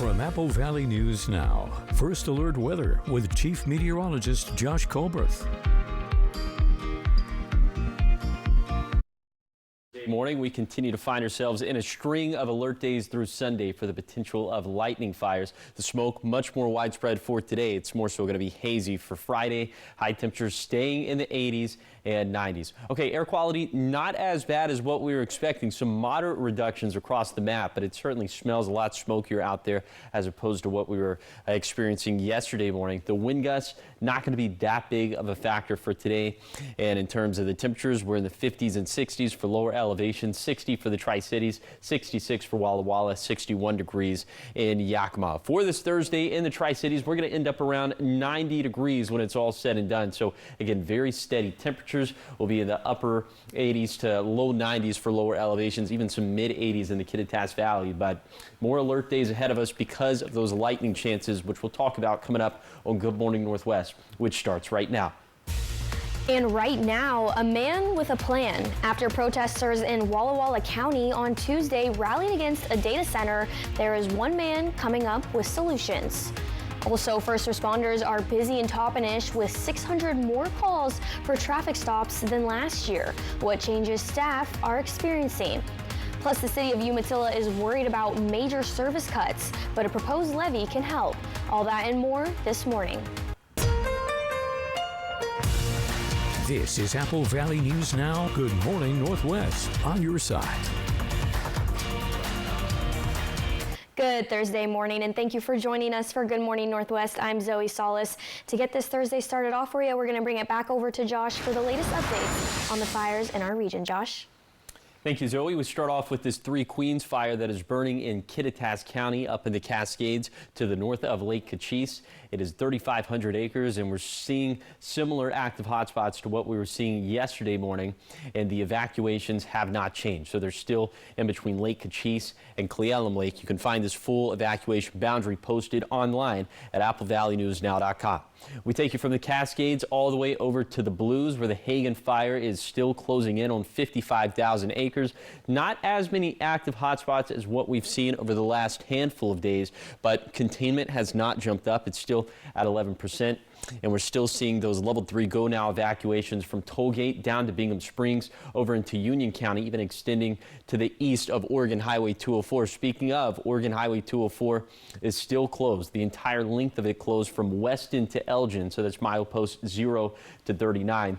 From Apple Valley News Now, First Alert Weather with Chief Meteorologist Josh Colberth. Morning, we continue to find ourselves in a string of alert days through Sunday for the potential of lightning fires. The smoke much more widespread for today. It's more so going to be hazy for Friday. High temperatures staying in the 80s and 90s. Okay, air quality not as bad as what we were expecting. Some moderate reductions across the map, but it certainly smells a lot smokier out there as opposed to what we were experiencing yesterday morning. The wind gusts not going to be that big of a factor for today. And in terms of the temperatures, we're in the 50s and 60s for lower elevations, 60 for the Tri-Cities, 66 for Walla Walla, 61 degrees in Yakima. For this Thursday in the Tri-Cities, we're going to end up around 90 degrees when it's all said and done. So again, very steady temperatures. Will be in the upper 80s to low 90s for lower elevations, even some mid 80s in the Kittitas Valley. But more alert days ahead of us because of those lightning chances, which we'll talk about coming up on Good Morning Northwest, which starts right now. And right now, a man with a plan. After protesters in Walla Walla County on Tuesday rallied against a data center, there is one man coming up with solutions. Also, first responders are busy in Toppenish with 600 more calls for traffic stops than last year. What changes staff are experiencing. Plus, the city of Umatilla is worried about major service cuts, but a proposed levy can help. All that and more this morning. This is Apple Valley News Now. Good Morning Northwest on your side. Good Thursday morning, and thank you for joining us for Good Morning Northwest. I'm Zoe Solis. To get this Thursday started off for you, we're going to bring it back over to Josh for the latest updates on the fires in our region. Josh? Thank you, Zoe. We start off with this Three Queens fire that is burning in Kittitas County up in the Cascades to the north of Lake Cochise. It is 3,500 acres, and we're seeing similar active hotspots to what we were seeing yesterday morning, and the evacuations have not changed. So they're still in between Lake Cochise and Cle Elum Lake. You can find this full evacuation boundary posted online at applevalleynewsnow.com. We take you from the Cascades all the way over to the Blues, where the Hagen fire is still closing in on 55,000 acres. Not as many active hotspots as what we've seen over the last handful of days, but containment has not jumped up. It's still at 11%. And we're still seeing those level 3 go now evacuations from Tollgate down to Bingham Springs over into Union County, even extending to the east of Oregon Highway 204. Speaking of, Oregon Highway 204 is still closed. The entire length of it closed from Weston to Elgin. So that's milepost 0 to 39.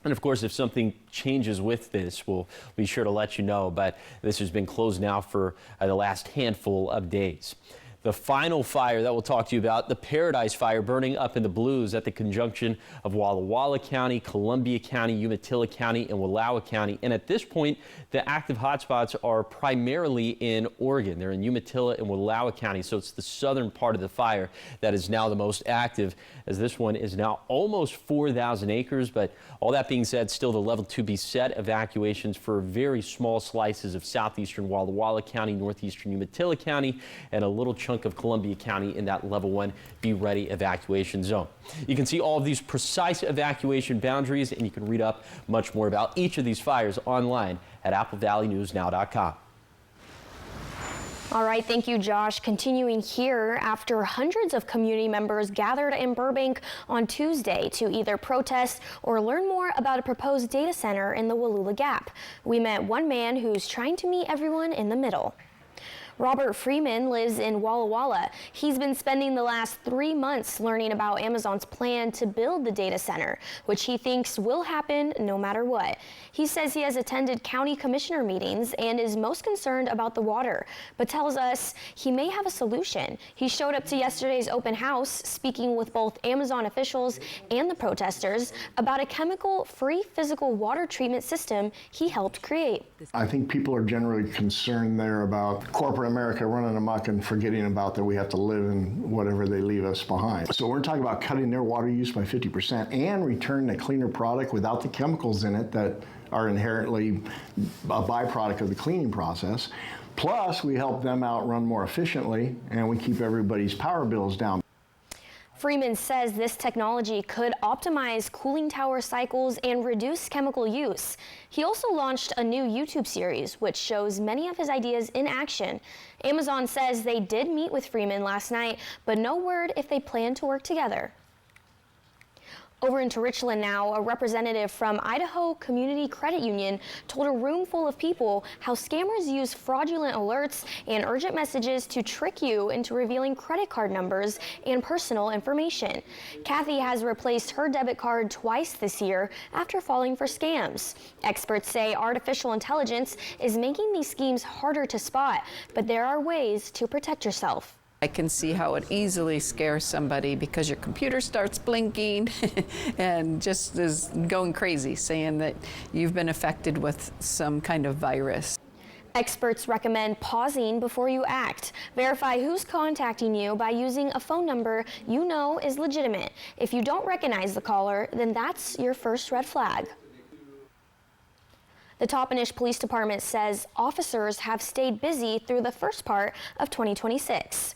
And of course, if something changes with this, we'll be sure to let you know. But this has been closed now for the last handful of days. The final fire that we'll talk to you about, the Paradise Fire burning up in the Blues at the conjunction of Walla Walla County, Columbia County, Umatilla County, and Wallowa County. And at this point, the active hotspots are primarily in Oregon. They're in Umatilla and Wallowa County, so it's the southern part of the fire that is now the most active, as this one is now almost 4,000 acres. But all that being said, still the level 2B set evacuations for very small slices of southeastern Walla Walla County, northeastern Umatilla County, and a little chunk of Columbia County in that level 1 be ready evacuation zone. You can see all of these precise evacuation boundaries, and you can read up much more about each of these fires online at applevalleynewsnow.com. All right, thank you, Josh. Continuing here, after hundreds of community members gathered in Burbank on Tuesday to either protest or learn more about a proposed data center in the Wallula Gap, we met one man who's trying to meet everyone in the middle. Robert Freeman lives in Walla Walla. He's been spending the last 3 months learning about Amazon's plan to build the data center, which he thinks will happen no matter what. He says he has attended county commissioner meetings and is most concerned about the water, but tells us he may have a solution. He showed up to yesterday's open house, speaking with both Amazon officials and the protesters about a chemical-free physical water treatment system he helped create. I think people are generally concerned there about corporate America running amok and forgetting about that we have to live in whatever they leave us behind. So we're talking about cutting their water use by 50% and returning a cleaner product without the chemicals in it that are inherently a byproduct of the cleaning process. Plus, we help them out run more efficiently, and we keep everybody's power bills down. Freeman says this technology could optimize cooling tower cycles and reduce chemical use. He also launched a new YouTube series, which shows many of his ideas in action. Amazon says they did meet with Freeman last night, but no word if they plan to work together. Over into Richland now, a representative from Idaho Community Credit Union told a room full of people how scammers use fraudulent alerts and urgent messages to trick you into revealing credit card numbers and personal information. Kathy has replaced her debit card twice this year after falling for scams. Experts say artificial intelligence is making these schemes harder to spot, but there are ways to protect yourself. I can see how it easily scares somebody because your computer starts blinking and just is going crazy, saying that you've been affected with some kind of virus. Experts recommend pausing before you act. Verify who's contacting you by using a phone number you know is legitimate. If you don't recognize the caller, then that's your first red flag. The Toppenish Police Department says officers have stayed busy through the first part of 2026.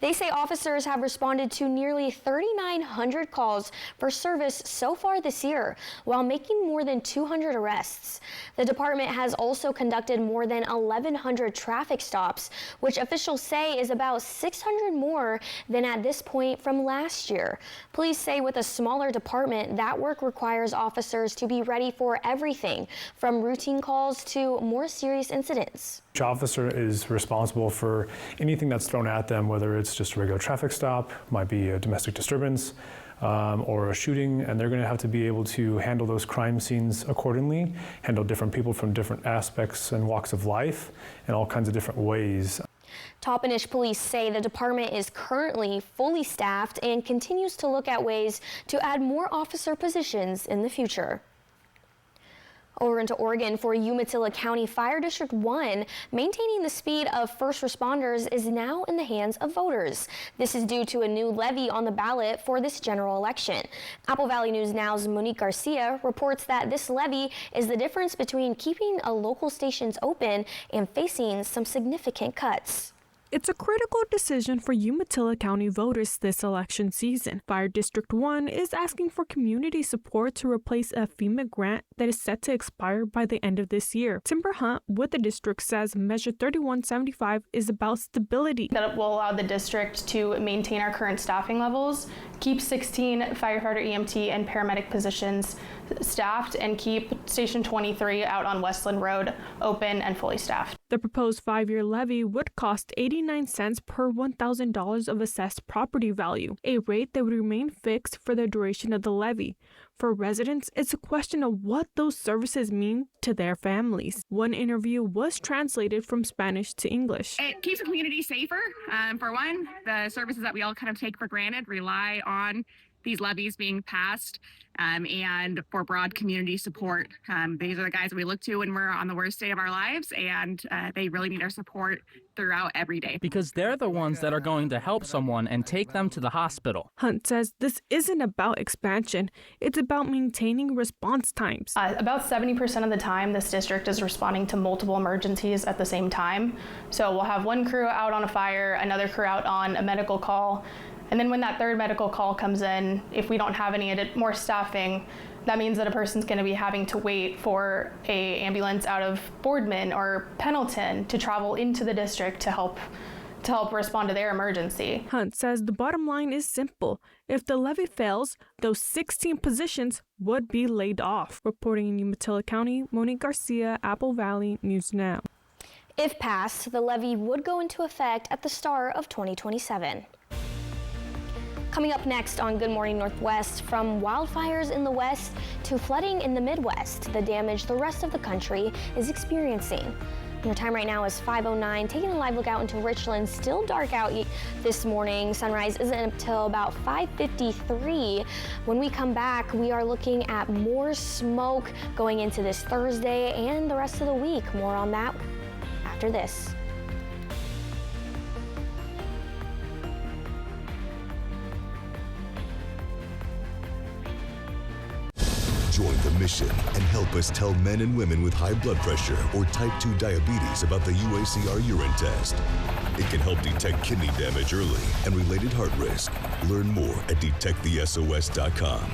They say officers have responded to nearly 3,900 calls for service so far this year, while making more than 200 arrests. The department has also conducted more than 1,100 traffic stops, which officials say is about 600 more than at this point from last year. Police say with a smaller department, that work requires officers to be ready for everything, from routine calls to more serious incidents. Each officer is responsible for anything that's thrown at them, whether it's just a regular traffic stop, might be a domestic disturbance, or a shooting, and they're going to have to be able to handle those crime scenes accordingly, handle different people from different aspects and walks of life in all kinds of different ways. Toppenish police say the department is currently fully staffed and continues to look at ways to add more officer positions in the future. Over into Oregon for Umatilla County Fire District 1, maintaining the speed of first responders is now in the hands of voters. This is due to a new levy on the ballot for this general election. Apple Valley News Now's Monique Garcia reports that this levy is the difference between keeping a local stations open and facing some significant cuts. It's a critical decision for Umatilla County voters this election season. Fire District 1 is asking for community support to replace a FEMA grant that is set to expire by the end of this year. Timber Hunt with the district says Measure 3175 is about stability. That will allow the district to maintain our current staffing levels, keep 16 firefighter, EMT, and paramedic positions staffed, and keep Station 23 out on Westland Road open and fully staffed. The proposed 5-year levy would cost 89 cents per $1,000 of assessed property value, a rate that would remain fixed for the duration of the levy. For residents, it's a question of what those services mean to their families. One interview was translated from Spanish to English. It keeps the community safer. For one, the services that we all kind of take for granted rely on these levies being passed, and for broad community support. These are the guys that we look to when we're on the worst day of our lives, and they really need our support throughout every day. Because they're the ones that are going to help someone and take them to the hospital. Hunt says this isn't about expansion, it's about maintaining response times. About 70% of the time, this district is responding to multiple emergencies at the same time. So we'll have one crew out on a fire, another crew out on a medical call, and then when that third medical call comes in, if we don't have any more staffing, that means that a person's going to be having to wait for an ambulance out of Boardman or Pendleton to travel into the district to help respond to their emergency. Hunt says the bottom line is simple. If the levy fails, those 16 positions would be laid off. Reporting in Umatilla County, Monique Garcia, Apple Valley News Now. If passed, the levy would go into effect at the start of 2027. Coming up next on Good Morning Northwest, from wildfires in the west to flooding in the Midwest, the damage the rest of the country is experiencing. Your time right now is 5:09. Taking a live look out into Richland. Still dark out this morning. Sunrise isn't until about 5:53. When we come back, we are looking at more smoke going into this Thursday and the rest of the week. More on that after this. Join the mission and help us tell men and women with high blood pressure or type 2 diabetes about the UACR urine test. It can help detect kidney damage early and related heart risk. Learn more at detectthesos.com.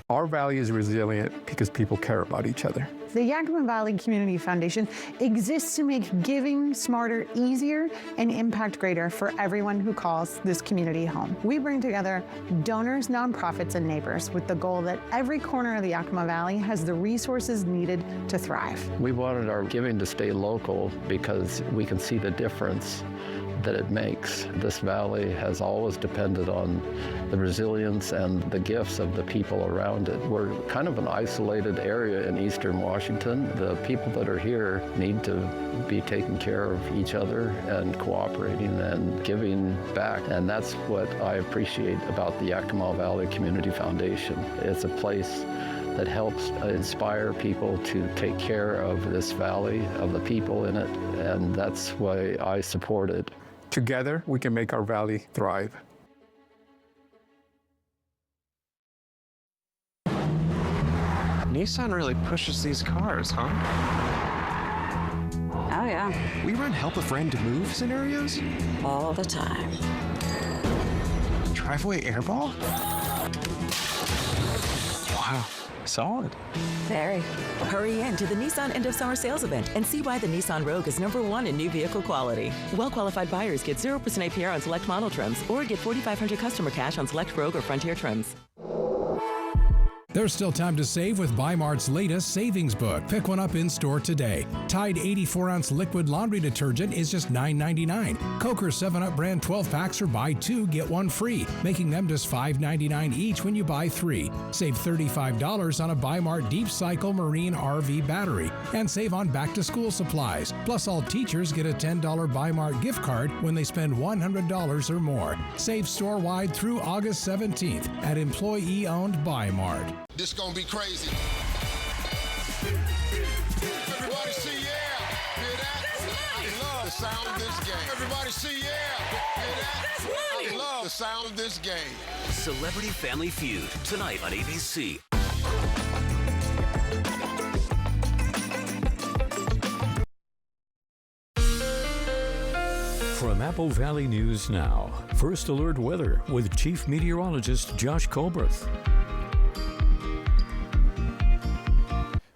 Our valley is resilient because people care about each other. The Yakima Valley Community Foundation exists to make giving smarter, easier, and impact greater for everyone who calls this community home. We bring together donors, nonprofits, and neighbors with the goal that every corner of the Yakima Valley has the resources needed to thrive. We wanted our giving to stay local because we can see the difference that it makes. This valley has always depended on the resilience and the gifts of the people around it. We're kind of an isolated area in eastern Washington. The people that are here need to be taking care of each other and cooperating and giving back. And that's what I appreciate about the Yakima Valley Community Foundation. It's a place that helps inspire people to take care of this valley, of the people in it, and that's why I support it. Together, we can make our valley thrive. Nissan really pushes these cars, huh? Oh, yeah. We run help a friend move scenarios? All the time. Driveway airball? Wow, solid. Very. Hurry in to the Nissan End of Summer Sales Event and see why the Nissan Rogue is #1 in new vehicle quality. Well-qualified buyers get 0% APR on select model trims or get $4,500 customer cash on select Rogue or Frontier trims. There's still time to save with Bi-Mart's latest savings book. Pick one up in store today. Tide 84-ounce liquid laundry detergent is just $9.99. Coker 7-Up brand 12-packs are buy 2, get 1 free, making them just $5.99 each when you buy 3. Save $35 on a Bi-Mart Deep Cycle Marine RV battery. And save on back-to-school supplies. Plus, all teachers get a $10 Bi-Mart gift card when they spend $100 or more. Save store-wide through August 17th at employee-owned Bi-Mart. This gonna be crazy. Everybody see yeah. Hear that? I love the sound of this game. Everybody see yeah. Hear that? I love the sound of this game. Celebrity Family Feud tonight on ABC. From Apple Valley News Now, First Alert Weather with Chief Meteorologist Josh Colberth.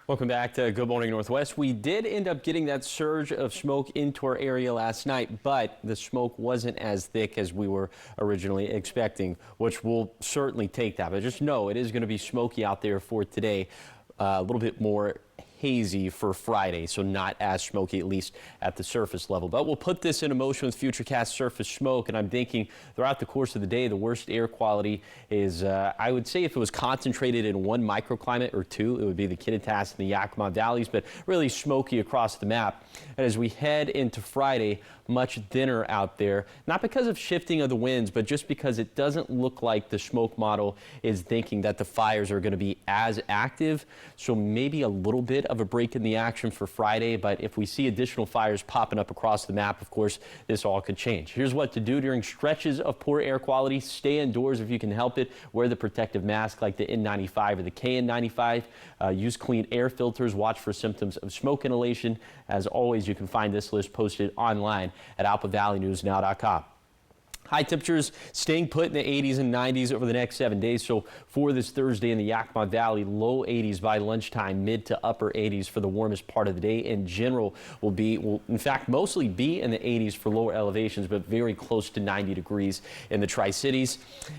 Welcome back to Good Morning Northwest. We did end up getting that surge of smoke into our area last night, but the smoke wasn't as thick as we were originally expecting, which we'll certainly take that. But just know it is going to be smoky out there for today, a little bit more hazy for Friday, so not as smoky, at least at the surface level. But we'll put this into motion with Futurecast surface smoke, and I'm thinking throughout the course of the day, the worst air quality is, I would say if it was concentrated in one microclimate or two, it would be the Kittitas and the Yakima Valleys, but really smoky across the map. And as we head into Friday, much thinner out there, not because of shifting of the winds, but just because it doesn't look like the smoke model is thinking that the fires are going to be as active. So maybe a little bit of a break in the action for Friday, but if we see additional fires popping up across the map, of course, this all could change. Here's what to do during stretches of poor air quality. Stay indoors if you can help it. Wear the protective mask like the N95 or the KN95. Use clean air filters. Watch for symptoms of smoke inhalation. As always, you can find this list posted online at AlpaValleyNewsNow.com. High temperatures staying put in the 80s and 90s over the next 7 days. So for this Thursday in the Yakima Valley, low 80s by lunchtime, mid to upper 80s for the warmest part of the day. In general, will in fact mostly be in the 80s for lower elevations, but very close to 90 degrees in the Tri-Cities.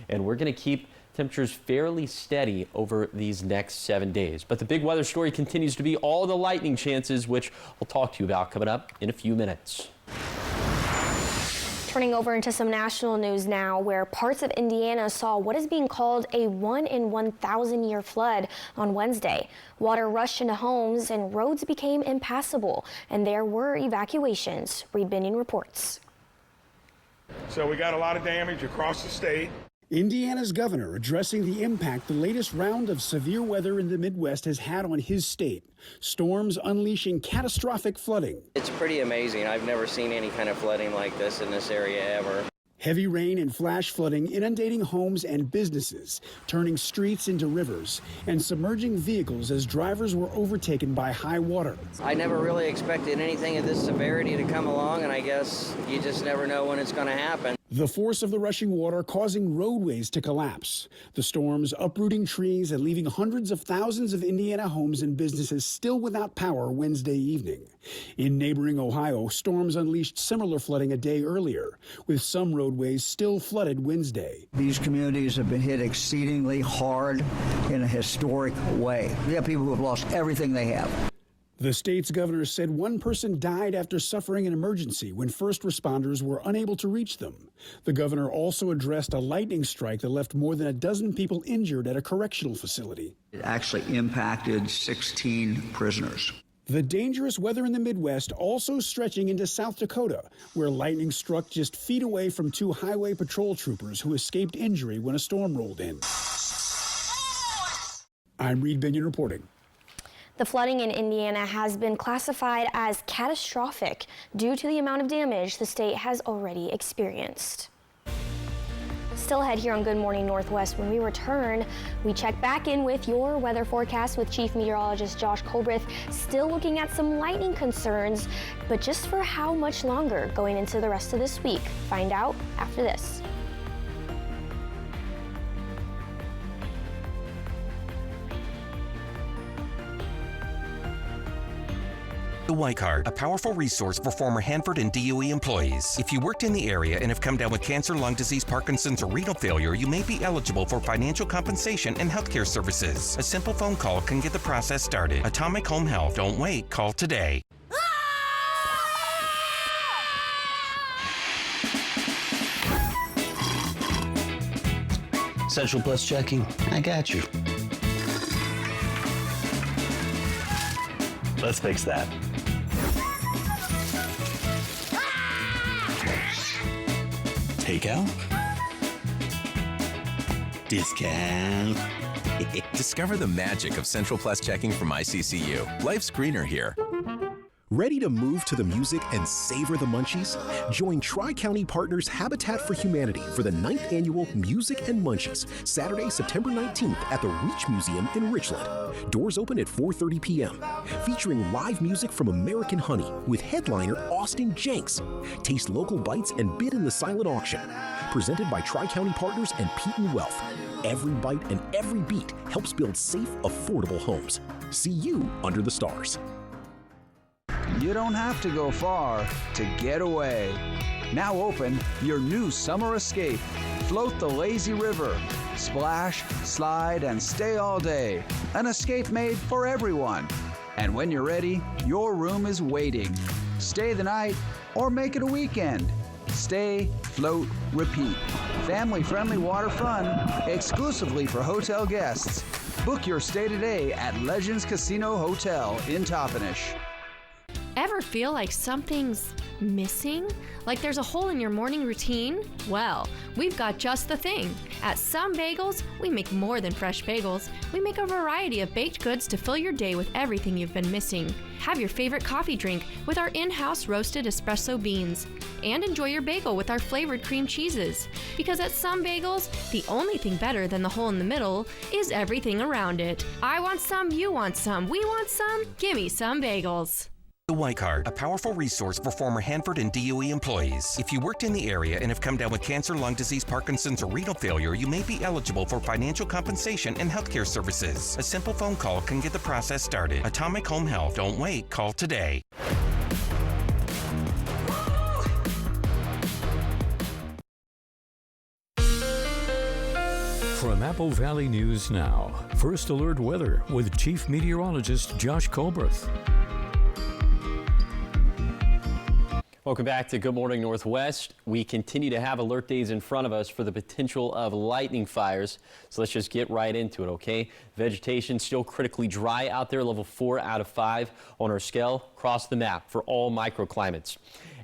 And we're going to keep temperatures fairly steady over these next 7 days. But the big weather story continues to be all the lightning chances, which I'll talk to you about coming up in a few minutes. Turning over into some national news now, where parts of Indiana saw what is being called a 1 in 1,000 year flood on Wednesday. Water rushed into homes and roads became impassable, and there were evacuations. Reed Binion reports. So we got a lot of damage across the state. Indiana's governor addressing the impact the latest round of severe weather in the Midwest has had on his state. Storms unleashing catastrophic flooding. It's pretty amazing. I've never seen any kind of flooding like this in this area ever. Heavy rain and flash flooding inundating homes and businesses, turning streets into rivers, and submerging vehicles as drivers were overtaken by high water. I never really expected anything of this severity to come along, and I guess you just never know when it's going to happen. The force of the rushing water causing roadways to collapse. The storms uprooting trees and leaving hundreds of thousands of Indiana homes and businesses still without power Wednesday evening. In neighboring Ohio, storms unleashed similar flooding a day earlier, with some roadways still flooded Wednesday. These communities have been hit exceedingly hard in a historic way. We have people who have lost everything they have. The state's governor said one person died after suffering an emergency when first responders were unable to reach them. The governor also addressed a lightning strike that left more than a dozen people injured at a correctional facility. It actually impacted 16 prisoners. The dangerous weather in the Midwest also stretching into South Dakota, where lightning struck just feet away from two highway patrol troopers who escaped injury when a storm rolled in. I'm Reed Binion reporting. The flooding in Indiana has been classified as catastrophic due to the amount of damage the state has already experienced. Still ahead here on Good Morning Northwest. When we return, we check back in with your weather forecast with Chief Meteorologist Josh Colbreth, still looking at some lightning concerns, but just for how much longer going into the rest of this week? Find out after this. The White Card, a powerful resource for former Hanford and DOE employees. If you worked in the area and have come down with cancer, lung disease, Parkinson's, or renal failure, you may be eligible for financial compensation and healthcare services. A simple phone call can get the process started. Atomic Home Health. Don't wait. Call today. Central Plus Checking. I got you. Let's fix that. Takeout? Discount? Discover the magic of Central Plus Checking from ICCU. Life's greener here. Ready to move to the music and savor the munchies? Join Tri-County Partners Habitat for Humanity for the 9th Annual Music and Munchies, Saturday, September 19th at the Reach Museum in Richland. Doors open at 4:30 p.m. Featuring live music from American Honey with headliner Austin Jenks. Taste local bites and bid in the silent auction. Presented by Tri-County Partners and Peton Wealth. Every bite and every beat helps build safe, affordable homes. See you under the stars. You don't have to go far to get away. Now open your new summer escape. Float the lazy river. Splash, slide, and stay all day. An escape made for everyone. And when you're ready, your room is waiting. Stay the night or make it a weekend. Stay, float, repeat. Family-friendly water fun exclusively for hotel guests. Book your stay today at Legends Casino Hotel in Toppenish. Ever feel like something's missing? Like there's a hole in your morning routine? Well, we've got just the thing. At Some Bagels, we make more than fresh bagels. We make a variety of baked goods to fill your day with everything you've been missing. Have your favorite coffee drink with our in-house roasted espresso beans. And enjoy your bagel with our flavored cream cheeses. Because at Some Bagels, the only thing better than the hole in the middle is everything around it. I want some, you want some, we want some. Gimme Some Bagels. The White Card, a powerful resource for former Hanford and DOE employees. If you worked in the area and have come down with cancer, lung disease, Parkinson's, or renal failure, you may be eligible for financial compensation and healthcare services. A simple phone call can get the process started. Atomic Home Health. Don't wait. Call today. From Apple Valley News Now, First Alert Weather with Chief Meteorologist Josh Colbreth. Welcome back to Good Morning Northwest. We continue to have alert days in front of us for the potential of lightning fires. So let's just get right into it, okay? Vegetation still critically dry out there, level 4 out of 5 on our scale across the map for all microclimates.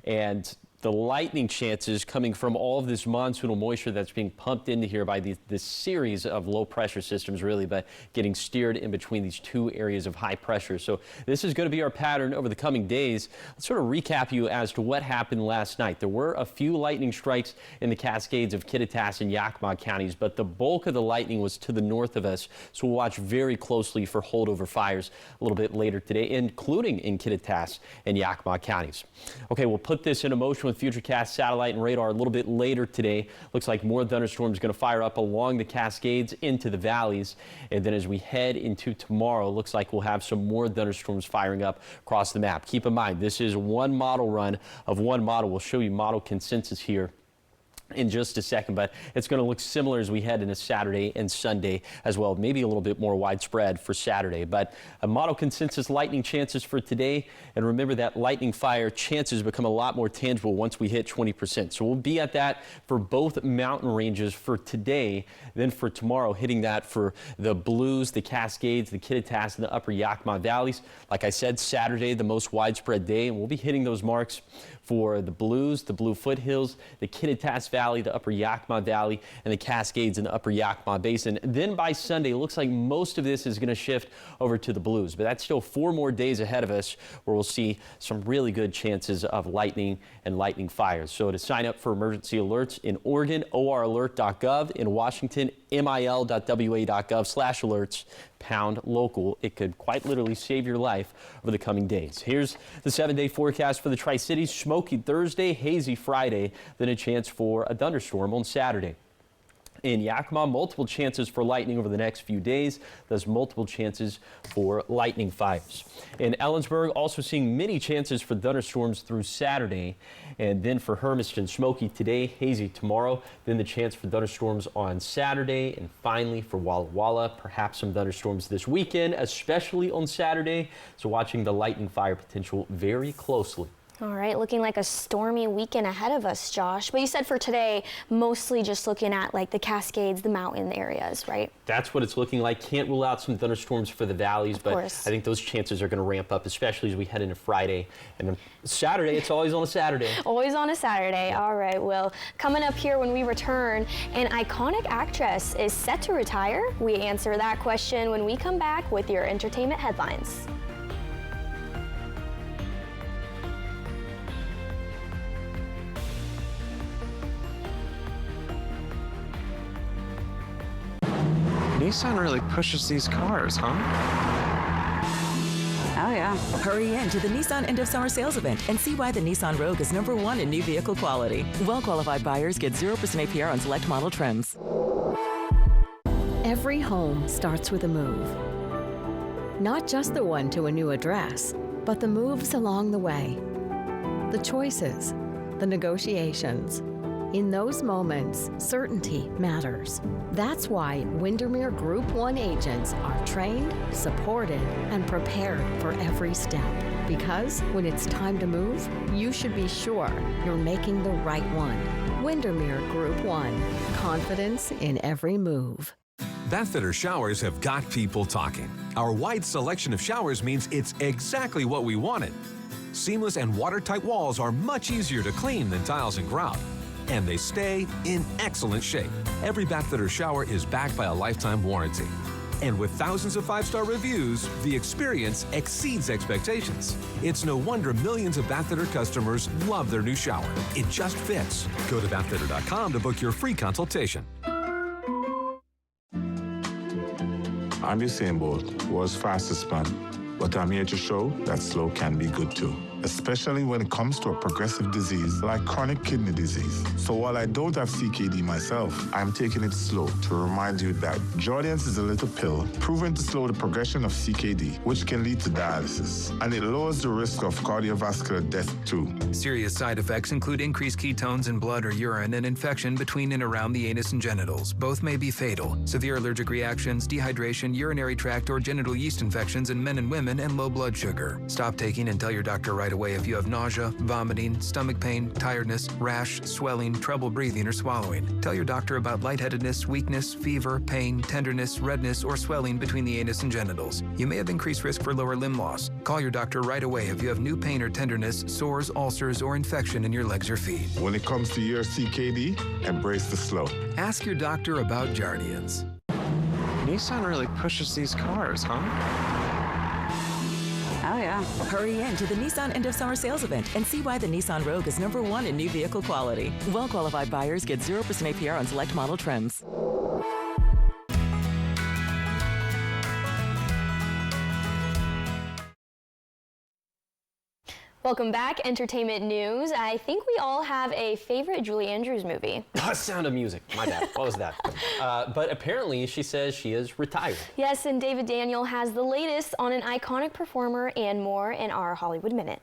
And the lightning chances coming from all of this monsoonal moisture that's being pumped into here by this series of low pressure systems, really, but getting steered in between these two areas of high pressure. So this is going to be our pattern over the coming days. Let's sort of recap you as to what happened last night. There were a few lightning strikes in the Cascades of Kittitas and Yakima counties, but the bulk of the lightning was to the north of us. So we'll watch very closely for holdover fires a little bit later today, including in Kittitas and Yakima counties. Okay, we'll put this into motion with Futurecast satellite and radar a little bit later today. Looks like more thunderstorms going to fire up along the Cascades into the valleys. And then as we head into tomorrow, looks like we'll have some more thunderstorms firing up across the map. Keep in mind, this is one model run of one model. We'll show you model consensus here in just a second, but it's going to look similar as we head into Saturday and Sunday as well, maybe a little bit more widespread for Saturday. But a model consensus lightning chances for today, and remember that lightning fire chances become a lot more tangible once we hit 20%. So we'll be at that for both mountain ranges for today, then for tomorrow hitting that for the Blues, the Cascades, the Kittitas, and the upper Yakima valleys. Like I said, Saturday the most widespread day, and we'll be hitting those marks for the Blues, the Blue Foothills, the Kittitas Valley, the upper Yakima Valley, and the Cascades in the upper Yakima Basin. Then by Sunday, it looks like most of this is going to shift over to the Blues, but that's still 4 more days ahead of us where we'll see some really good chances of lightning and lightning fires. So to sign up for emergency alerts in Oregon, oralert.gov, in Washington, mil.wa.gov/alerts, #local. It could quite literally save your life over the coming days. Here's the 7-day forecast for the Tri-Cities. Smoky Thursday, hazy Friday, then a chance for a thunderstorm on Saturday. In Yakima, multiple chances for lightning over the next few days. Thus multiple chances for lightning fires. In Ellensburg, also seeing many chances for thunderstorms through Saturday. And then for Hermiston, smoky today, hazy tomorrow. Then the chance for thunderstorms on Saturday. And finally for Walla Walla, perhaps some thunderstorms this weekend, especially on Saturday. So watching the lightning fire potential very closely. All right, looking like a stormy weekend ahead of us, Josh. But you said for today, mostly just looking at like the Cascades, the mountain areas, right? That's what it's looking like. Can't rule out some thunderstorms for the valleys, but I think those chances are going to ramp up, especially as we head into Friday. And then Saturday, it's always on a Saturday. Always on a Saturday. Yeah. All right, well, coming up here when we return, an iconic actress is set to retire. We answer that question when we come back with your entertainment headlines. Nissan really pushes these cars, huh? Oh, yeah. Hurry in to the Nissan End of Summer Sales Event and see why the Nissan Rogue is #1 in new vehicle quality. Well-qualified buyers get 0% APR on select model trims. Every home starts with a move. Not just the one to a new address, but the moves along the way. The choices, the negotiations. In those moments, certainty matters. That's why Windermere Group 1 agents are trained, supported, and prepared for every step. Because when it's time to move, you should be sure you're making the right one. Windermere Group 1. Confidence in every move. Bathfitter Showers have got people talking. Our wide selection of showers means it's exactly what we wanted. Seamless and watertight walls are much easier to clean than tiles and grout. And they stay in excellent shape. Every Bathfitter shower is backed by a lifetime warranty. And with thousands of 5-star reviews, the experience exceeds expectations. It's no wonder millions of Bathfitter customers love their new shower. It just fits. Go to bathfitter.com to book your free consultation. I'm Usain Bolt, world's fastest man. But I'm here to show that slow can be good too, especially when it comes to a progressive disease like chronic kidney disease. So while I don't have CKD myself, I'm taking it slow to remind you that Jardiance is a little pill proven to slow the progression of CKD, which can lead to dialysis, and it lowers the risk of cardiovascular death too. Serious side effects include increased ketones in blood or urine and infection between and around the anus and genitals. Both may be fatal. Severe allergic reactions, dehydration, urinary tract or genital yeast infections in men and women, and low blood sugar. Stop taking and tell your doctor right away. away if you have nausea, vomiting, stomach pain, tiredness, rash, swelling, trouble breathing or swallowing. Tell your doctor about lightheadedness, weakness, fever, pain, tenderness, redness, or swelling between the anus and genitals. You may have increased risk for lower limb loss. Call your doctor right away if you have new pain or tenderness, sores, ulcers, or infection in your legs or feet. When it comes to your CKD, embrace the slow. Ask your doctor about Jardians. Nissan really pushes these cars, huh? Oh, yeah. Hurry in to the Nissan End of Summer Sales Event and see why the Nissan Rogue is #1 in new vehicle quality. Well-qualified buyers get 0% APR on select model trims. Welcome back, entertainment news. I think we all have a favorite Julie Andrews movie. Sound of Music. My bad. What was that? But apparently she says she is retired. Yes, and David Daniel has the latest on an iconic performer and more in our Hollywood Minute.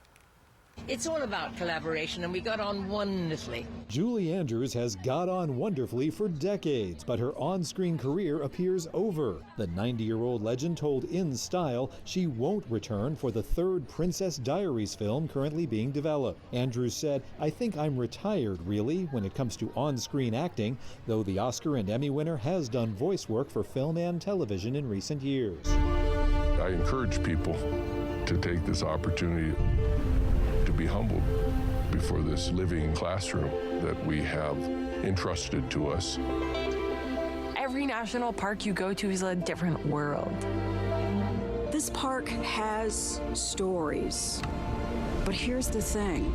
It's all about collaboration, and we got on wonderfully. Julie Andrews has got on wonderfully for decades, but her on-screen career appears over. The 90-year-old legend told In Style she won't return for the third Princess Diaries film currently being developed. Andrews said, "I think I'm retired, really, when it comes to on-screen acting, though the Oscar and Emmy winner has done voice work for film and television in recent years." I encourage people to take this opportunity to be humbled before this living classroom that we have entrusted to us. Every national park you go to is a different world. This park has stories, but here's the thing.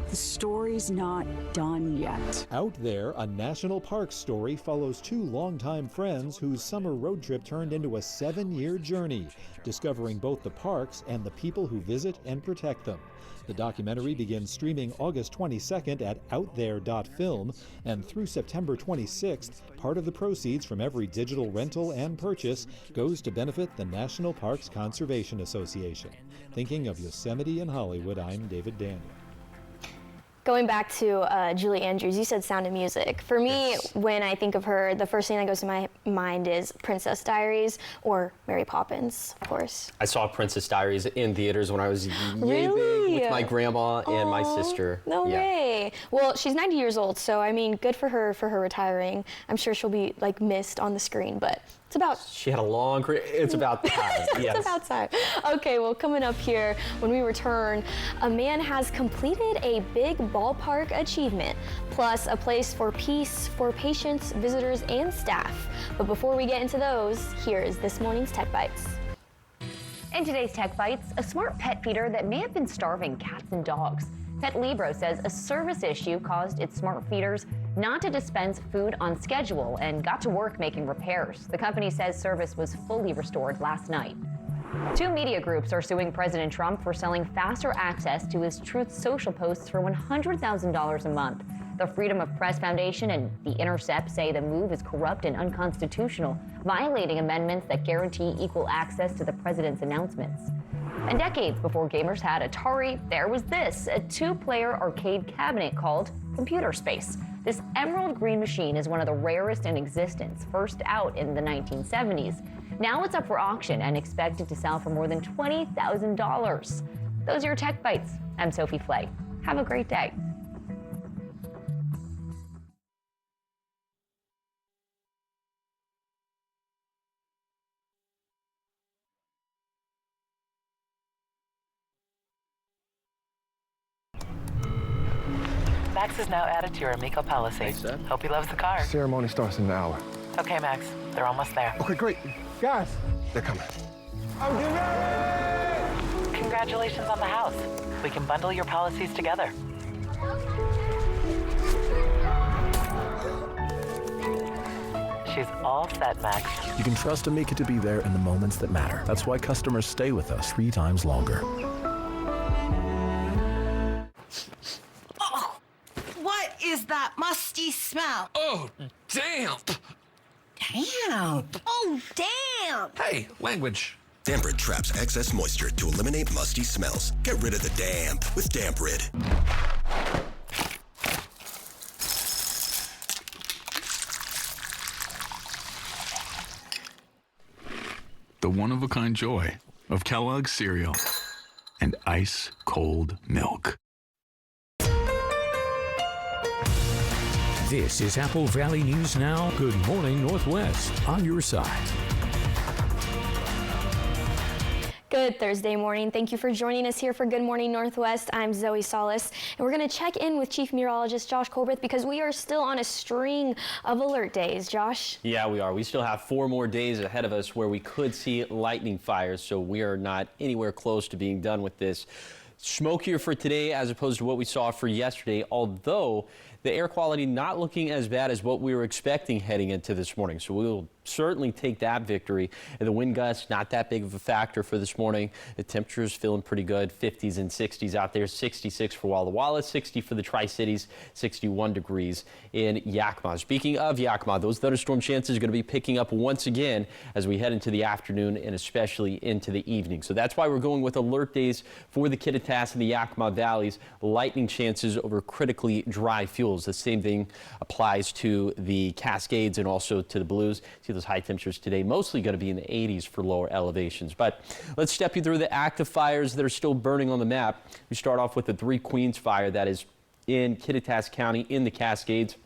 The story's not done yet. Out There, a national park story follows two longtime friends whose summer road trip turned into a 7-year journey, discovering both the parks and the people who visit and protect them. The documentary begins streaming August 22nd at outthere.film, and through September 26th, part of the proceeds from every digital rental and purchase goes to benefit the National Parks Conservation Association. Thinking of Yosemite and Hollywood, I'm David Daniel. Going back to Julie Andrews, you said Sound of Music. For me, when I think of her, the first thing that goes to my mind is Princess Diaries or Mary Poppins, of course. I saw Princess Diaries in theaters when I was Really? big with my grandma and my sister. No way. Well, she's 90 years old, so I mean, good for her retiring. I'm sure she'll be like missed on the screen, but it's about... She had a long career. It's about time. Yes. It's about time. Okay, well, coming up here when we return, a man has completed a big ballpark achievement, plus a place for peace for patients, visitors, and staff. But before we get into those, here is this morning's Tech Bites. In today's Tech Bites, a smart pet feeder that may have been starving cats and dogs. Pet Libro says a service issue caused its smart feeders not to dispense food on schedule and got to work making repairs. The company says service was fully restored last night. Two media groups are suing President Trump for selling faster access to his Truth Social posts for $100,000 a month. The Freedom of Press Foundation and The Intercept say the move is corrupt and unconstitutional, violating amendments that guarantee equal access to the president's announcements. And decades before gamers had Atari, there was this, a 2-player arcade cabinet called Computer Space. This emerald green machine is one of the rarest in existence, first out in the 1970s. Now it's up for auction and expected to sell for more than $20,000. Those are your Tech Bites. I'm Sophie Flay. Have a great day. Max is now added to your Amico policy. Thanks, Dad. Hope he loves the car. Ceremony starts in an hour. Okay, Max. They're almost there. Okay, great. Guys, they're coming. I'm getting ready! Congratulations on the house. We can bundle your policies together. She's all set, Max. You can trust Amica to be there in the moments that matter. That's why customers stay with us 3 times longer. Oh, what is that musty smell? Oh, damp. Damp. Oh, damp. Hey, language. Damp Rid traps excess moisture to eliminate musty smells. Get rid of the damp with Damp Rid. The one-of-a-kind joy of Kellogg's cereal. and ice-cold milk. This is Apple Valley News Now. Good morning, Northwest. On your side. Good Thursday morning. Thank you for joining us here for Good Morning Northwest. I'm Zoe Solis, and we're going to check in with Chief Meteorologist Josh Colbert because we are still on a string of alert days. Josh? Yeah, we are. We still have 4 more days ahead of us where we could see lightning fires, so we are not anywhere close to being done with this. Smokier for today as opposed to what we saw for yesterday, although the air quality not looking as bad as what we were expecting heading into this morning. So we will certainly take that victory. And the wind gusts, not that big of a factor for this morning. The temperatures feeling pretty good, 50s and 60s out there, 66 for Walla Walla, 60 for the Tri-Cities, 61 degrees in Yakima. Speaking of Yakima, those thunderstorm chances are going to be picking up once again as we head into the afternoon and especially into the evening. So that's why we're going with alert days for the Kittitas and the Yakima valleys. Lightning chances over critically dry fuels. The same thing applies to the Cascades and also to the Blues. See those high temperatures today, mostly going to be in the 80s for lower elevations. But let's step you through the active fires that are still burning on the map. We start off with the Three Queens fire that is in Kittitas County in the Cascades.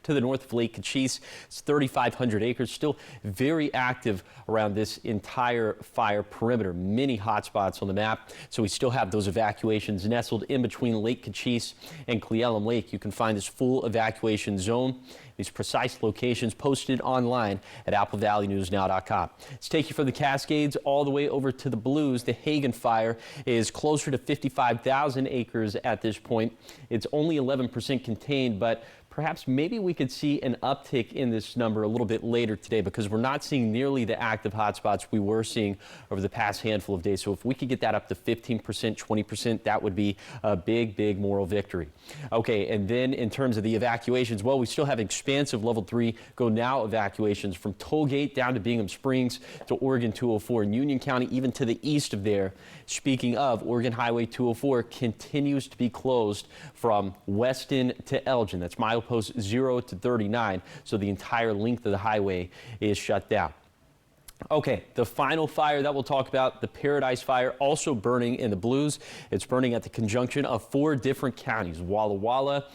To the north of Lake Cochise, it's 3,500 acres, still very active around this entire fire perimeter. Many hot spots on the map, so we still have those evacuations nestled in between Lake Cochise and Cle Elum Lake. You can find this full evacuation zone, these precise locations posted online at applevalleynewsnow.com. Let's take you from the Cascades all the way over to the Blues. The Hagen fire is closer to 55,000 acres at this point. It's only 11% contained, but perhaps maybe we could see an uptick in this number a little bit later today because we're not seeing nearly the active hotspots we were seeing over the past handful of days. So if we could get that up to 15%, 20%, that would be a big, big moral victory. Okay, and then in terms of the evacuations, well, we still have expansive level 3 go now evacuations from Tollgate down to Bingham Springs to Oregon 204 in Union County, even to the east of there. Speaking of, Oregon Highway 204 continues to be closed from Weston to Elgin. That's milepost 0 to 39, so the entire length of the highway is shut down. Okay, the final fire that we'll talk about, the Paradise Fire, also burning in the Blues. It's burning at the conjunction of 4 different counties, Walla Walla,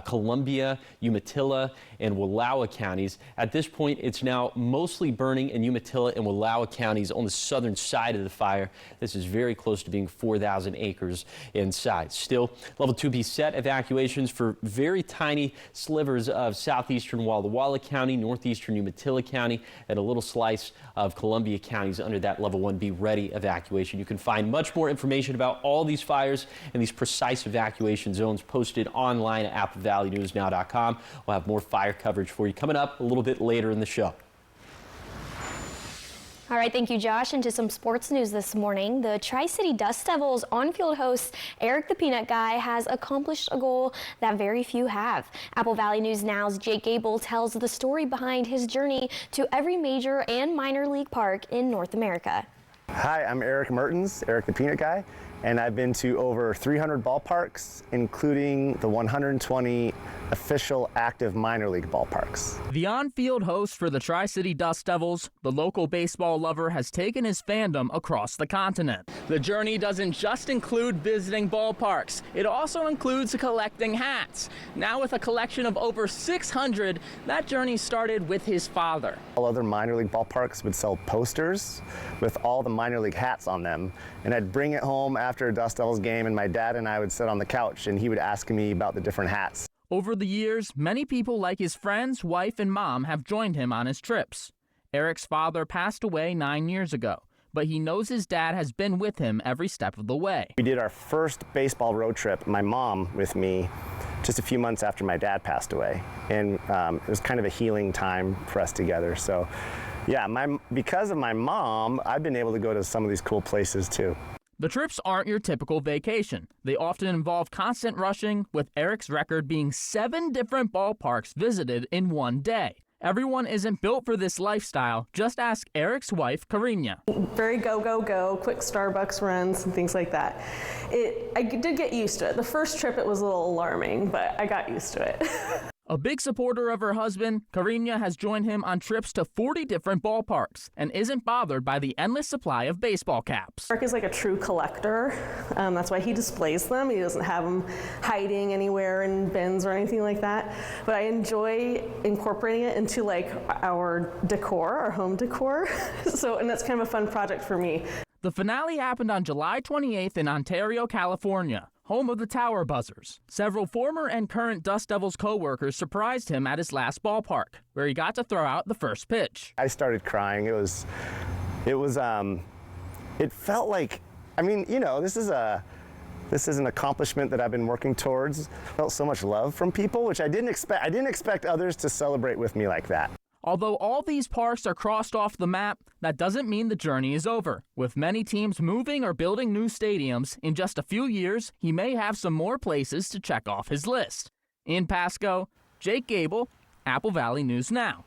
Columbia, Umatilla, and Wallowa counties. At this point, it's now mostly burning in Umatilla and Wallowa counties on the southern side of the fire. This is very close to being 4,000 acres in size. Still, level 2B set evacuations for very tiny slivers of southeastern Walla Walla County, northeastern Umatilla County, and a little slice of Columbia counties under that level 1B ready evacuation. You can find much more information about all these fires and these precise evacuation zones posted online at applevalleynewsnow.com. We'll have more fire coverage for you coming up a little bit later in the show. All right, thank you, Josh. And to some sports news this morning, the Tri-City Dust Devils on-field host Eric the Peanut Guy has accomplished a goal that very few have. Apple Valley News Now's Jake Gable tells the story behind his journey to every major and minor league park in North America. Hi, I'm Eric Mertens, Eric the Peanut Guy, and I've been to over 300 ballparks, including the 120 official active minor league ballparks. The on-field host for the Tri-City Dust Devils, the local baseball lover has taken his fandom across the continent. The journey doesn't just include visiting ballparks, it also includes collecting hats. Now with a collection of over 600, that journey started with his father. All other minor league ballparks would sell posters with all the minor league hats on them, and I'd bring it home after a Dust Devils game, and my dad and I would sit on the couch and he would ask me about the different hats. Over the years, many people like his friends, wife, and mom have joined him on his trips. Eric's father passed away 9 years ago, but he knows his dad has been with him every step of the way. We did our first baseball road trip, my mom with me, just a few months after my dad passed away. And it was kind of a healing time for us together. So yeah, because of my mom, I've been able to go to some of these cool places too. The trips aren't your typical vacation. They often involve constant rushing, with Eric's record being 7 different ballparks visited in one day. Everyone isn't built for this lifestyle. Just ask Eric's wife, Karina. Very go, go, go, quick Starbucks runs and things like that. I did get used to it. The first trip it was a little alarming, but I got used to it. A big supporter of her husband, Karina has joined him on trips to 40 different ballparks and isn't bothered by the endless supply of baseball caps. Mark is like a true collector. That's why he displays them. He doesn't have them hiding anywhere in bins or anything like that. But I enjoy incorporating it into like our decor, our home decor. And that's kind of a fun project for me. The finale happened on July 28th in Ontario, California, home of the Tower Buzzers. Several former and current Dust Devils co-workers surprised him at his last ballpark, where he got to throw out the first pitch. I started crying. It felt like, I mean, you know, this is an accomplishment that I've been working towards. I felt so much love from people, which I didn't expect. I didn't expect others to celebrate with me like that. Although all these parks are crossed off the map, that doesn't mean the journey is over. With many teams moving or building new stadiums, in just a few years, he may have some more places to check off his list. In Pasco, Jake Gable, Apple Valley News Now.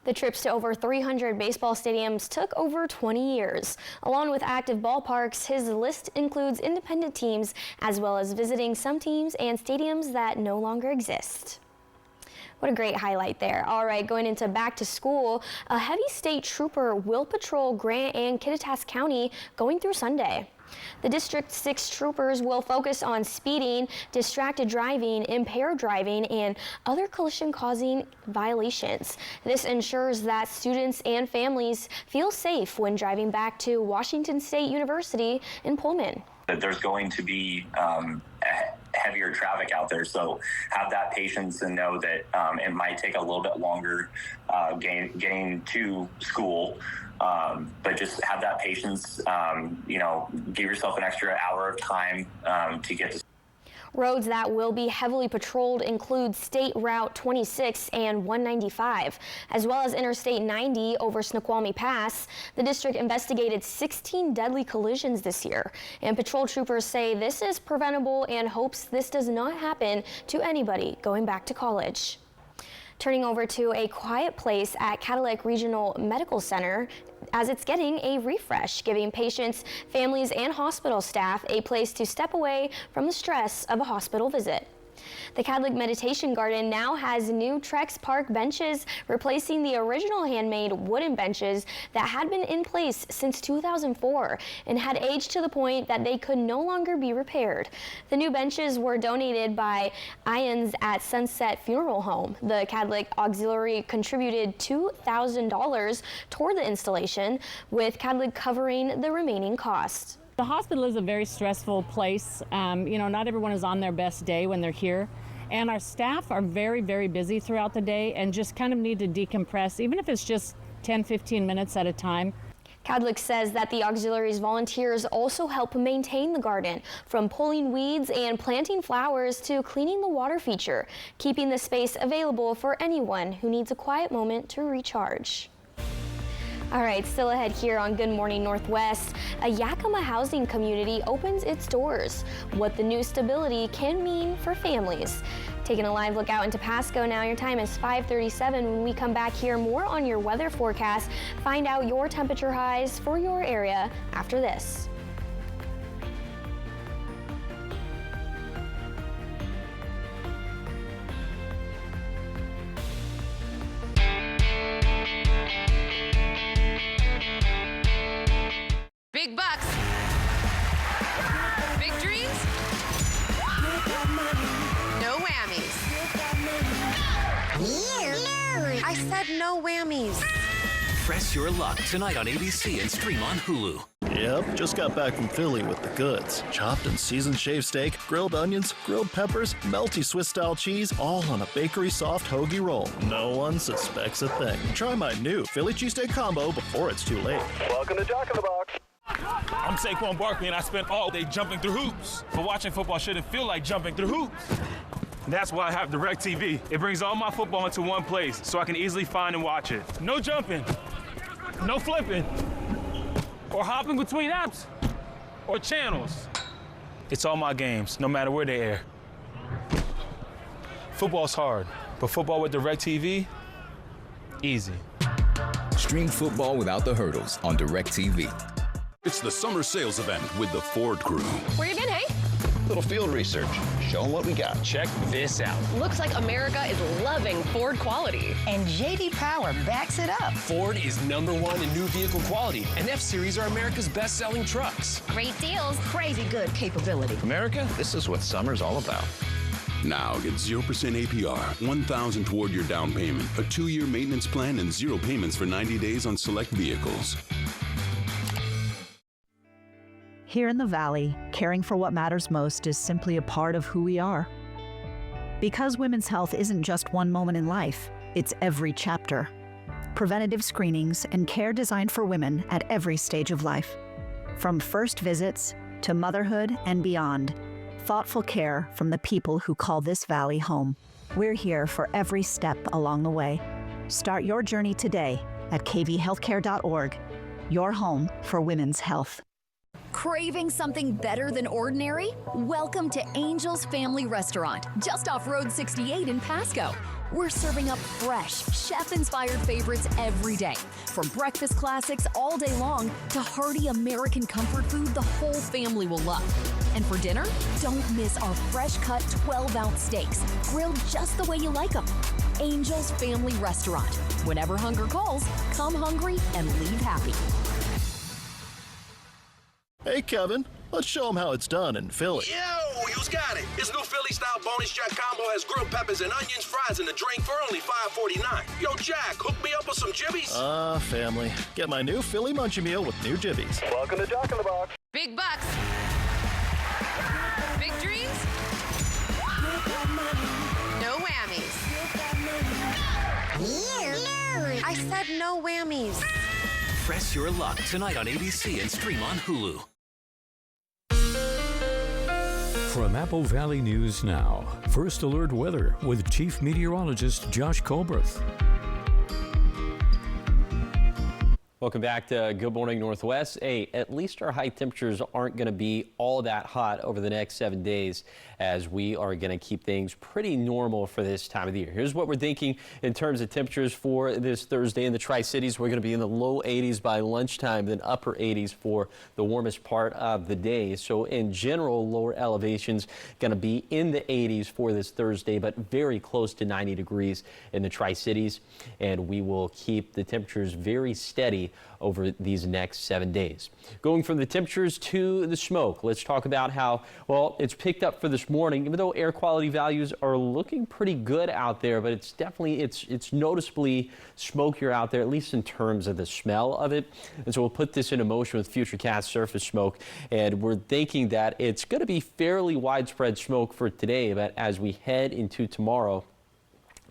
The trips to over 300 baseball stadiums took over 20 years. Along with active ballparks, his list includes independent teams, as well as visiting some teams and stadiums that no longer exist. What a great highlight there. All right, going into back to school, a heavy state trooper will patrol Grant and Kittitas County going through Sunday. The District 6 troopers will focus on speeding, distracted driving, impaired driving, and other collision-causing violations. This ensures that students and families feel safe when driving back to Washington State University in Pullman. There's going to be heavier traffic out there, so have that patience and know that it might take a little bit longer getting to school, but just have that patience. Give yourself an extra hour of time to get to. Roads that will be heavily patrolled include State Route 26 and 195, as well as Interstate 90 over Snoqualmie Pass. The district investigated 16 deadly collisions this year, and patrol troopers say this is preventable and hopes this does not happen to anybody going back to college. Turning over to a quiet place at Cadillac Regional Medical Center, as it's getting a refresh, giving patients, families, and hospital staff a place to step away from the stress of a hospital visit. The Cadillac Meditation Garden now has new Trex Park benches, replacing the original handmade wooden benches that had been in place since 2004 and had aged to the point that they could no longer be repaired. The new benches were donated by Ions at Sunset Funeral Home. The Cadillac Auxiliary contributed $2,000 toward the installation, with Cadillac covering the remaining costs. The hospital is a very stressful place. Not everyone is on their best day when they're here. And our staff are very, very busy throughout the day and just kind of need to decompress, even if it's just 10, 15 minutes at a time. Cadillac says that the auxiliaries volunteers also help maintain the garden, from pulling weeds and planting flowers to cleaning the water feature, keeping the space available for anyone who needs a quiet moment to recharge. All right, still ahead here on Good Morning Northwest, a Yakima housing community opens its doors. What the new stability can mean for families. Taking a live look out into Pasco now. Your time is 5:37. When we come back here, more on your weather forecast. Find out your temperature highs for your area after this. Big bucks. Big dreams. No whammies. I said no whammies. Press your luck tonight on ABC and stream on Hulu. Yep, just got back from Philly with the goods. Chopped and seasoned shaved steak, grilled onions, grilled peppers, melty Swiss-style cheese, all on a bakery soft hoagie roll. No one suspects a thing. Try my new Philly cheesesteak combo before it's too late. Welcome to Jack in the Box. I'm Saquon Barkley, and I spent all day jumping through hoops. But watching football shouldn't feel like jumping through hoops. That's why I have DirecTV. It brings all my football into one place, so I can easily find and watch it. No jumping, no flipping, or hopping between apps, or channels. It's all my games, no matter where they air. Football's hard, but football with DirecTV, easy. Stream football without the hurdles on DirecTV. It's the summer sales event with the Ford crew. Where you been, hey? Little field research. Show them what we got. Check this out. Looks like America is loving Ford quality. And J.D. Power backs it up. Ford is #1 in new vehicle quality, and F-Series are America's best-selling trucks. Great deals. Crazy good capability. America, this is what summer's all about. Now get 0% APR, $1,000 toward your down payment, a 2-year maintenance plan, and 0 payments for 90 days on select vehicles. Here in the Valley, caring for what matters most is simply a part of who we are. Because women's health isn't just one moment in life, it's every chapter. Preventative screenings and care designed for women at every stage of life. From first visits to motherhood and beyond, thoughtful care from the people who call this valley home. We're here for every step along the way. Start your journey today at kvhealthcare.org, your home for women's health. Craving something better than ordinary? Welcome to Angel's Family Restaurant, just off Road 68 in Pasco. We're serving up fresh, chef-inspired favorites every day. From breakfast classics all day long to hearty American comfort food the whole family will love. And for dinner, don't miss our fresh-cut 12-ounce steaks, grilled just the way you like them. Angel's Family Restaurant. Whenever hunger calls, come hungry and leave happy. Hey, Kevin, let's show them how it's done in Philly. Yo, you's got it. This new Philly-style bonus Jack combo has grilled peppers and onions, fries, and a drink for only $5.49. Yo, Jack, hook me up with some jibbies. Family. Get my new Philly Munchie Meal with new jibbies. Welcome to Jack in the Box. Big bucks. Big dreams. No whammies. I said no whammies. Press your luck tonight on ABC and stream on Hulu. From Apple Valley News Now, First Alert Weather with Chief Meteorologist Josh Colberth. Welcome back to Good Morning Northwest. Hey, at least our high temperatures aren't going to be all that hot over the next 7 days, as we are going to keep things pretty normal for this time of the year. Here's what we're thinking in terms of temperatures for this Thursday in the Tri-Cities. We're going to be in the low 80s by lunchtime, then upper 80s for the warmest part of the day. So in general, lower elevations going to be in the 80s for this Thursday, but very close to 90 degrees in the Tri-Cities. And we will keep the temperatures very steady over these next 7 days. Going from the temperatures to the smoke, let's talk about how, well, it's picked up for this morning, even though air quality values are looking pretty good out there, but it's definitely, it's noticeably smokier out there, at least in terms of the smell of it. And so we'll put this into motion with Futurecast surface smoke, and we're thinking that it's going to be fairly widespread smoke for today, but as we head into tomorrow,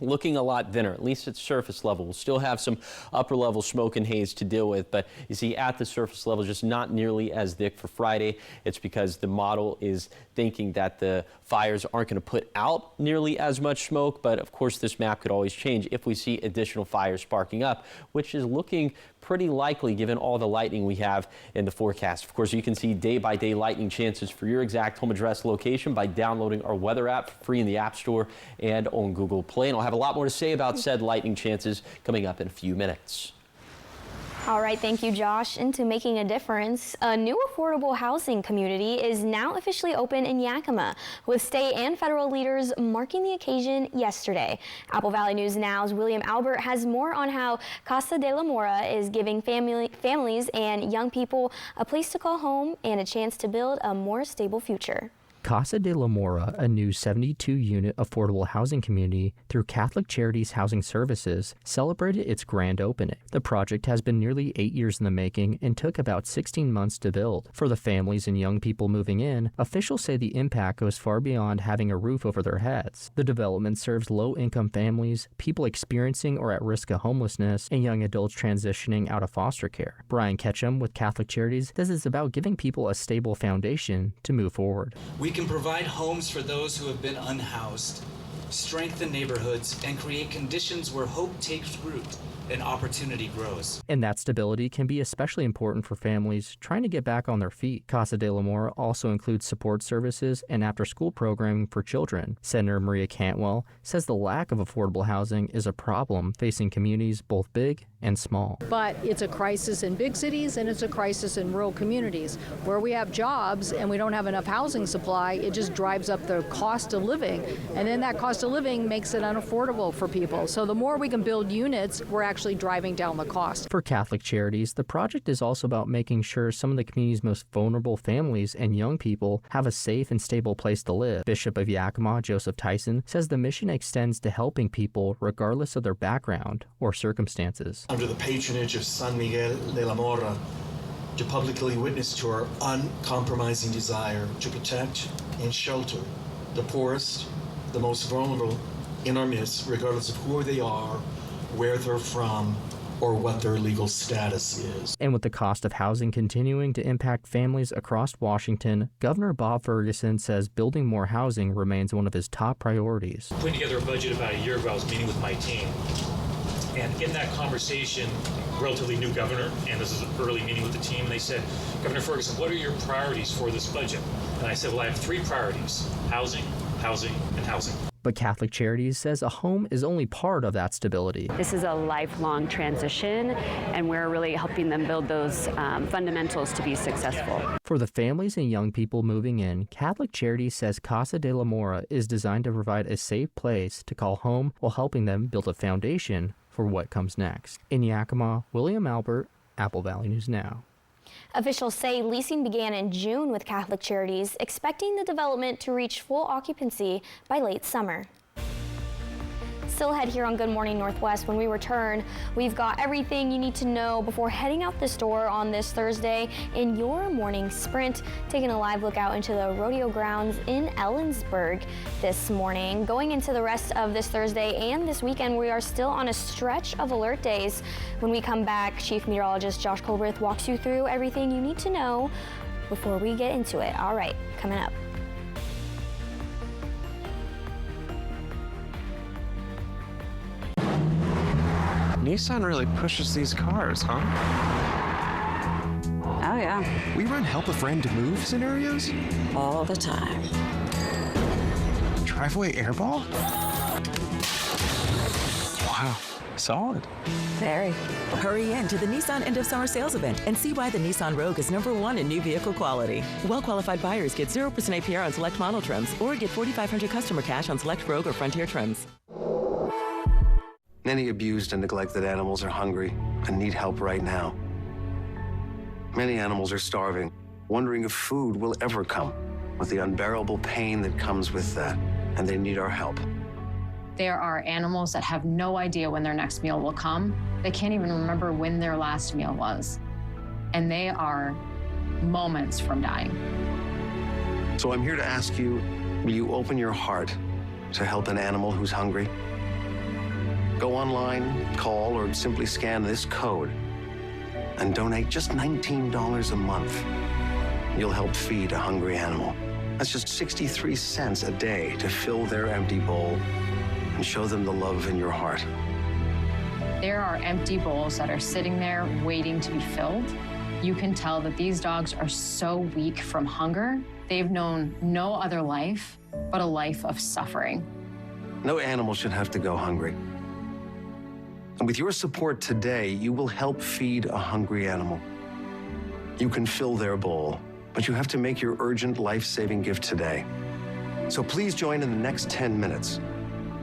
looking a lot thinner, at least at surface level. We'll still have some upper level smoke and haze to deal with, but you see at the surface level, just not nearly as thick for Friday. It's because the model is thinking that the fires aren't going to put out nearly as much smoke, but of course this map could always change if we see additional fires sparking up, which is looking pretty likely given all the lightning we have in the forecast. Of course, you can see day-by-day lightning chances for your exact home address location by downloading our weather app for free in the App Store and on Google Play. And I'll have a lot more to say about said lightning chances coming up in a few minutes. All right, thank you, Josh. Into making a difference, a new affordable housing community is now officially open in Yakima, with state and federal leaders marking the occasion yesterday. Apple Valley News Now's William Albert has more on how Casa de la Mora is giving families and young people a place to call home and a chance to build a more stable future. Casa de la Mora, a new 72-unit affordable housing community through Catholic Charities Housing Services, celebrated its grand opening. The project has been nearly 8 years in the making and took about 16 months to build. For the families and young people moving in, officials say the impact goes far beyond having a roof over their heads. The development serves low-income families, people experiencing or at risk of homelessness, and young adults transitioning out of foster care. Brian Ketchum with Catholic Charities says it's about giving people a stable foundation to move forward. We can provide homes for those who have been unhoused, strengthen neighborhoods, and create conditions where hope takes root and opportunity grows. And that stability can be especially important for families trying to get back on their feet. Casa de la Mora also includes support services and after-school programming for children. Senator Maria Cantwell says the lack of affordable housing is a problem facing communities both big and small. But it's a crisis in big cities and it's a crisis in rural communities. Where we have jobs and we don't have enough housing supply, it just drives up the cost of living. And then that cost of living makes it unaffordable for people. So the more we can build units, we're actually driving down the cost. For Catholic Charities, the project is also about making sure some of the community's most vulnerable families and young people have a safe and stable place to live. Bishop of Yakima, Joseph Tyson, says the mission extends to helping people regardless of their background or circumstances. Under the patronage of San Miguel de la Mora, to publicly witness to our uncompromising desire to protect and shelter the poorest, the most vulnerable in our midst, regardless of who they are, where they're from, or what their legal status is. And with the cost of housing continuing to impact families across Washington, Governor Bob Ferguson says building more housing remains one of his top priorities. Putting together a budget about a year ago, I was meeting with my team. And in that conversation, relatively new governor, and this is an early meeting with the team, they said, Governor Ferguson, what are your priorities for this budget? And I said, well, I have 3 priorities: housing, housing, and housing. But Catholic Charities says a home is only part of that stability. This is a lifelong transition, and we're really helping them build those fundamentals to be successful. For the families and young people moving in, Catholic Charities says Casa de la Mora is designed to provide a safe place to call home while helping them build a foundation for what comes next. In Yakima, William Albert, Apple Valley News Now. Officials say leasing began in June with Catholic Charities, expecting the development to reach full occupancy by late summer. Still ahead here on Good Morning Northwest. When we return, we've got everything you need to know before heading out this door on this Thursday in your morning sprint, taking a live look out into the rodeo grounds in Ellensburg this morning. Going into the rest of this Thursday and this weekend, we are still on a stretch of alert days. When we come back, Chief Meteorologist Josh Colbreth walks you through everything you need to know before we get into it. All right, coming up. Nissan really pushes these cars, huh? Oh, yeah. We run help a friend to move scenarios? All the time. Driveway airball? Wow, solid. Very. Hurry in to the Nissan End of Summer Sales Event and see why the Nissan Rogue is #1 in new vehicle quality. Well-qualified buyers get 0% APR on select model trims or get $4,500 customer cash on select Rogue or Frontier trims. Many abused and neglected animals are hungry and need help right now. Many animals are starving, wondering if food will ever come, with the unbearable pain that comes with that, and they need our help. There are animals that have no idea when their next meal will come. They can't even remember when their last meal was. And they are moments from dying. So I'm here to ask you, will you open your heart to help an animal who's hungry? Go online, call, or simply scan this code and donate just $19 a month. You'll help feed a hungry animal. That's just 63 cents a day to fill their empty bowl and show them the love in your heart. There are empty bowls that are sitting there waiting to be filled. You can tell that these dogs are so weak from hunger. They've known no other life but a life of suffering. No animal should have to go hungry. And with your support today, you will help feed a hungry animal. You can fill their bowl, but you have to make your urgent life-saving gift today. So please join in the next 10 minutes.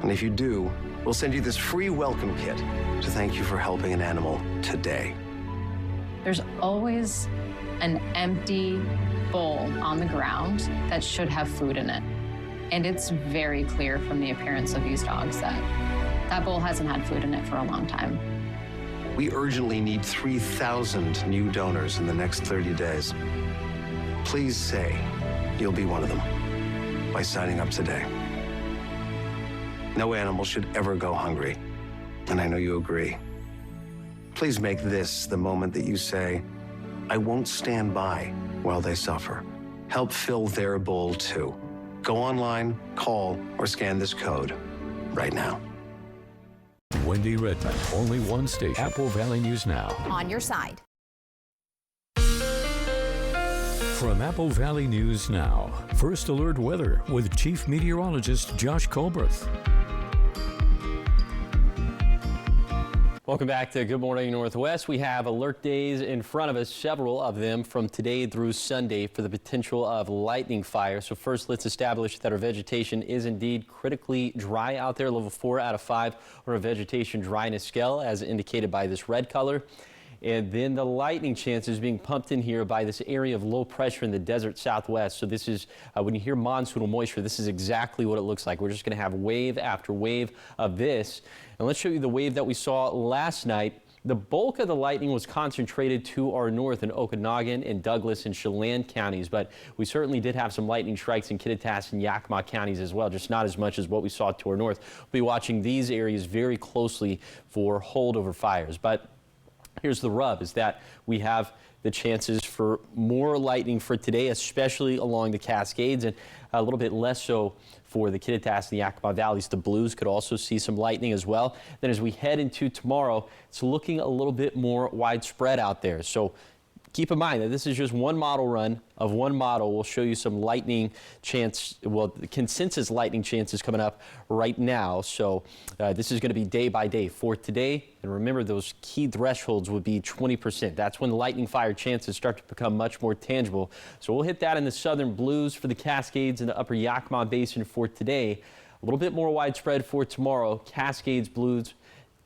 And if you do, we'll send you this free welcome kit to thank you for helping an animal today. There's always an empty bowl on the ground that should have food in it. And it's very clear from the appearance of these dogs that that bowl hasn't had food in it for a long time. We urgently need 3,000 new donors in the next 30 days. Please say you'll be one of them by signing up today. No animal should ever go hungry, and I know you agree. Please make this the moment that you say, I won't stand by while they suffer. Help fill their bowl too. Go online, call, or scan this code right now. Wendy Redmond, only one station. Apple Valley News Now. On your side. From Apple Valley News Now, First Alert Weather with Chief Meteorologist Josh Colberth. Welcome back to Good Morning Northwest. We have alert days in front of us, several of them from today through Sunday for the potential of lightning fire. So first, let's establish that our vegetation is indeed critically dry out there, level 4 out of 5 on our vegetation dryness scale as indicated by this red color. And then the lightning chances being pumped in here by this area of low pressure in the desert southwest. So this is, when you hear monsoonal moisture, this is exactly what it looks like. We're just going to have wave after wave of this. And let's show you the wave that we saw last night. The bulk of the lightning was concentrated to our north in Okanogan and Douglas and Chelan counties, but we certainly did have some lightning strikes in Kittitas and Yakima counties as well, just not as much as what we saw to our north. We'll be watching these areas very closely for holdover fires. But here's the rub, is that we have the chances for more lightning for today, especially along the Cascades, and a little bit less so for the Kittitas and the Yakima valleys. The Blues could also see some lightning as well. Then as we head into tomorrow, it's looking a little bit more widespread out there. So keep in mind that this is just one model run of one model. We'll show you some lightning chance, well, the consensus lightning chances coming up right now. So this is going to be day by day for today. And remember, those key thresholds would be 20%. That's when the lightning fire chances start to become much more tangible. So we'll hit that in the southern Blues for the Cascades and the upper Yakima Basin for today. A little bit more widespread for tomorrow. Cascades, Blues,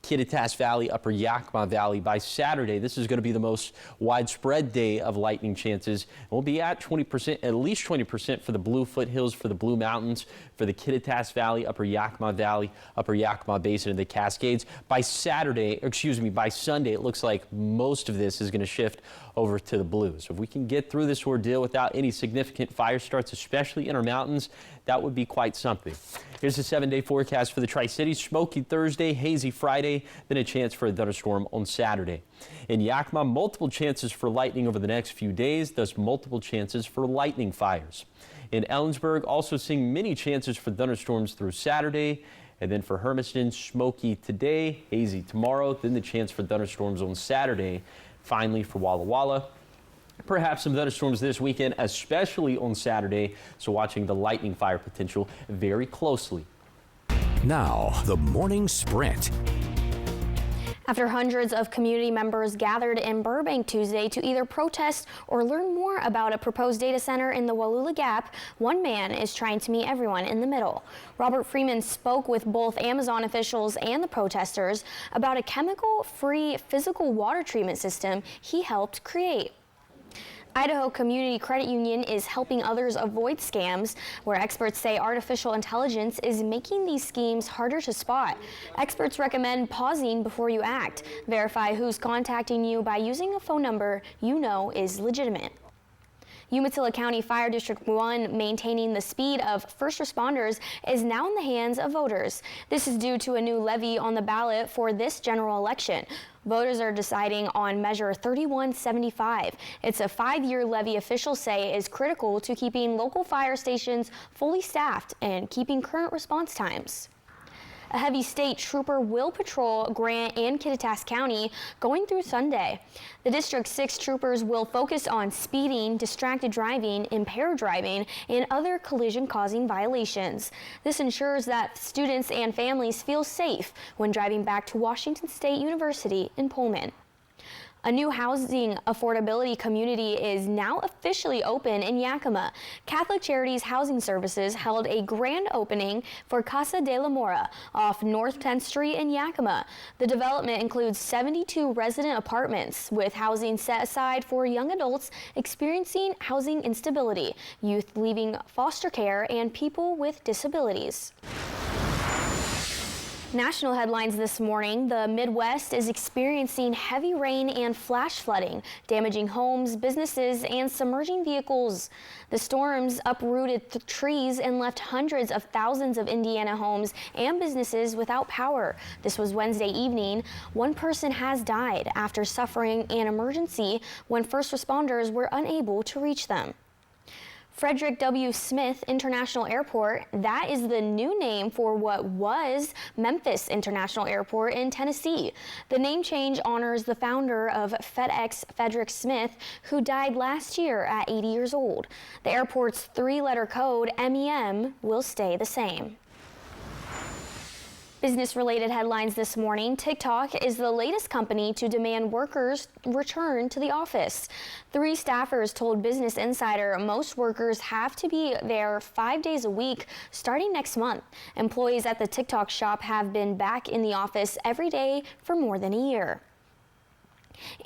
Kittitas Valley, upper Yakima Valley. By Saturday, this is going to be the most widespread day of lightning chances. We'll be at 20%, at least 20% for the Blue Foothills, for the Blue Mountains, for the Kittitas Valley, upper Yakima Valley, upper Yakima Basin, and the Cascades. By Sunday, it looks like most of this is going to shift over to the Blues. So if we can get through this ordeal without any significant fire starts, especially in our mountains, that would be quite something. Here's the 7-day forecast for the Tri-Cities. Smoky Thursday, hazy Friday, then a chance for a thunderstorm on Saturday. In Yakima, multiple chances for lightning over the next few days, thus multiple chances for lightning fires. In Ellensburg, also seeing many chances for thunderstorms through Saturday. And then for Hermiston, smoky today, hazy tomorrow, then the chance for thunderstorms on Saturday. Finally, for Walla Walla, perhaps some thunderstorms this weekend, especially on Saturday. So watching the lightning fire potential very closely. Now, the morning sprint. After hundreds of community members gathered in Burbank Tuesday to either protest or learn more about a proposed data center in the Wallula Gap, one man is trying to meet everyone in the middle. Robert Freeman spoke with both Amazon officials and the protesters about a chemical-free physical water treatment system he helped create. Idaho Community Credit Union is helping others avoid scams, where experts say artificial intelligence is making these schemes harder to spot. Experts recommend pausing before you act. Verify who's contacting you by using a phone number you know is legitimate. Umatilla County Fire District 1 maintaining the speed of first responders is now in the hands of voters. This is due to a new levy on the ballot for this general election. Voters are deciding on Measure 3175. It's a 5-year levy officials say is critical to keeping local fire stations fully staffed and keeping current response times. A heavy state trooper will patrol Grant and Kittitas County going through Sunday. The District 6 troopers will focus on speeding, distracted driving, impaired driving, and other collision-causing violations. This ensures that students and families feel safe when driving back to Washington State University in Pullman. A new housing affordability community is now officially open in Yakima. Catholic Charities Housing Services held a grand opening for Casa de la Mora off North 10th Street in Yakima. The development includes 72 resident apartments with housing set aside for young adults experiencing housing instability, youth leaving foster care, and people with disabilities. National headlines this morning. The Midwest is experiencing heavy rain and flash flooding, damaging homes, businesses, and submerging vehicles. The storms uprooted trees and left hundreds of thousands of Indiana homes and businesses without power. This was Wednesday evening. One person has died after suffering an emergency when first responders were unable to reach them. Frederick W. Smith International Airport, that is the new name for what was Memphis International Airport in Tennessee. The name change honors the founder of FedEx, Frederick Smith, who died last year at 80 years old. The airport's three-letter code, MEM, will stay the same. Business-related headlines this morning. TikTok is the latest company to demand workers return to the office. 3 staffers told Business Insider most workers have to be there 5 days a week starting next month. Employees at the TikTok shop have been back in the office every day for more than a year.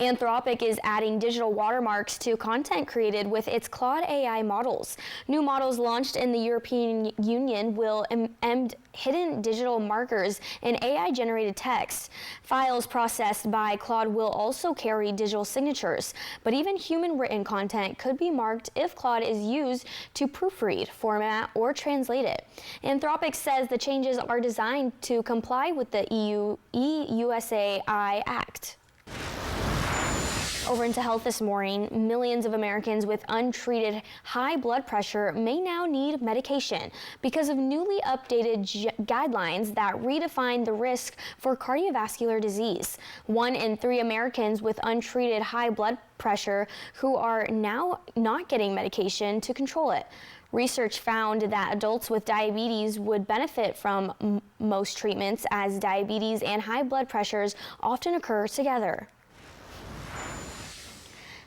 Anthropic is adding digital watermarks to content created with its Claude AI models. New models launched in the European Union will embed hidden digital markers in AI-generated text. Files processed by Claude will also carry digital signatures, but even human-written content could be marked if Claude is used to proofread, format, or translate it. Anthropic says the changes are designed to comply with the EUSAI Act. Over into health this morning, millions of Americans with untreated high blood pressure may now need medication because of newly updated guidelines that redefine the risk for cardiovascular disease. 1 in 3 Americans with untreated high blood pressure who are now not getting medication to control it. Research found that adults with diabetes would benefit from most treatments, as diabetes and high blood pressures often occur together.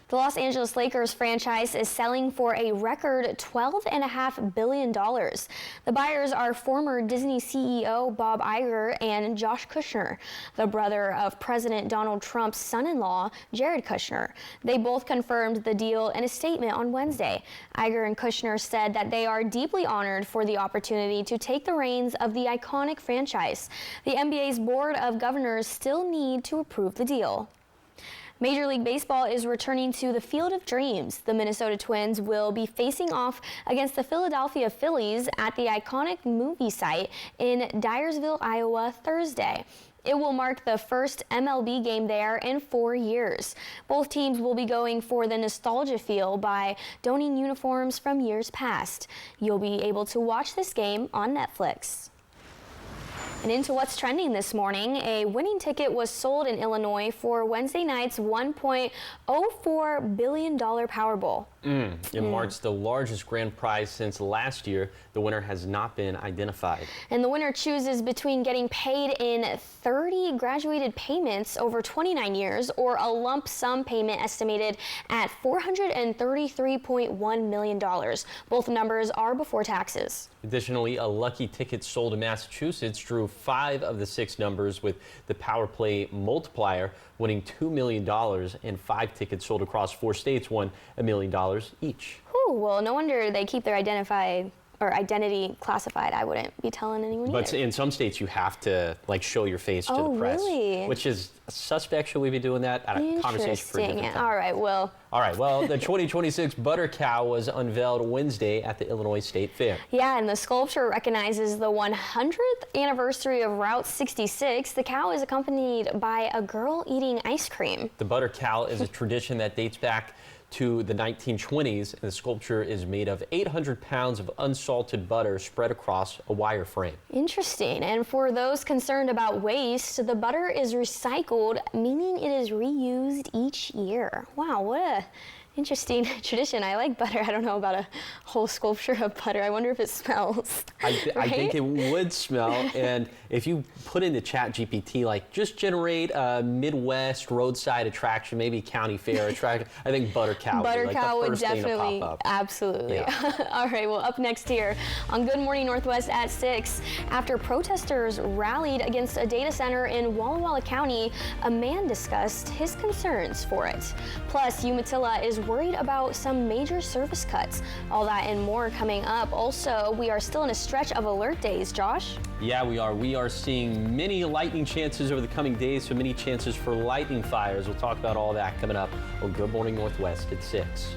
The Los Angeles Lakers franchise is selling for a record $12.5 billion. The buyers are former Disney CEO Bob Iger and Josh Kushner, the brother of President Donald Trump's son-in-law, Jared Kushner. They both confirmed the deal in a statement on Wednesday. Iger and Kushner said that they are deeply honored for the opportunity to take the reins of the iconic franchise. The NBA's Board of Governors still need to approve the deal. Major League Baseball is returning to the Field of Dreams. The Minnesota Twins will be facing off against the Philadelphia Phillies at the iconic movie site in Dyersville, Iowa, Thursday. It will mark the first MLB game there in 4 years. Both teams will be going for the nostalgia feel by donning uniforms from years past. You'll be able to watch this game on Netflix. And into what's trending this morning, a winning ticket was sold in Illinois for Wednesday night's $1.04 billion Powerball. It marks the largest grand prize since last year. The winner has not been identified. And the winner chooses between getting paid in 30 graduated payments over 29 years or a lump sum payment estimated at $433.1 million. Both numbers are before taxes. Additionally, a lucky ticket sold in Massachusetts drew 5 of the 6 numbers, with the Power Play multiplier winning $2 million, and 5 tickets sold across 4 states won $1 million each. Ooh, well, no wonder they keep their identity classified. I wouldn't be telling anyone But either. in some states, you have to show your face to the press, really? Which is suspect. Should we be doing that? At a conversation for a different time. All right, well. All right, well, the 2026 Butter Cow was unveiled Wednesday at the Illinois State Fair. Yeah, and the sculpture recognizes the 100th anniversary of Route 66. The cow is accompanied by a girl eating ice cream. The Butter Cow is a tradition that dates back to the 1920s, and the sculpture is made of 800 pounds of unsalted butter spread across a wire frame. Interesting. And for those concerned about waste, the butter is recycled, meaning it is reused each year. Wow, what a interesting tradition. I like butter. I don't know about a whole sculpture of butter. I wonder if it smells. I think Right? it would smell. And if you put into ChatGPT, like, just generate a Midwest roadside attraction, maybe county fair attraction, I think Butter Cow Butter would be like cow the would first thing to definitely, pop up. absolutely. Yeah. All right, well, up next here on Good Morning Northwest at 6, after protesters rallied against a data center in Walla Walla County, a man discussed his concerns for it. Plus, Umatilla is worried about some major service cuts. All that and more coming up. Also, we are still in a stretch of alert days, Josh. Yeah, we are. We are seeing many lightning chances over the coming days, so many chances for lightning fires. We'll talk about all that coming up on Good Morning Northwest at 6.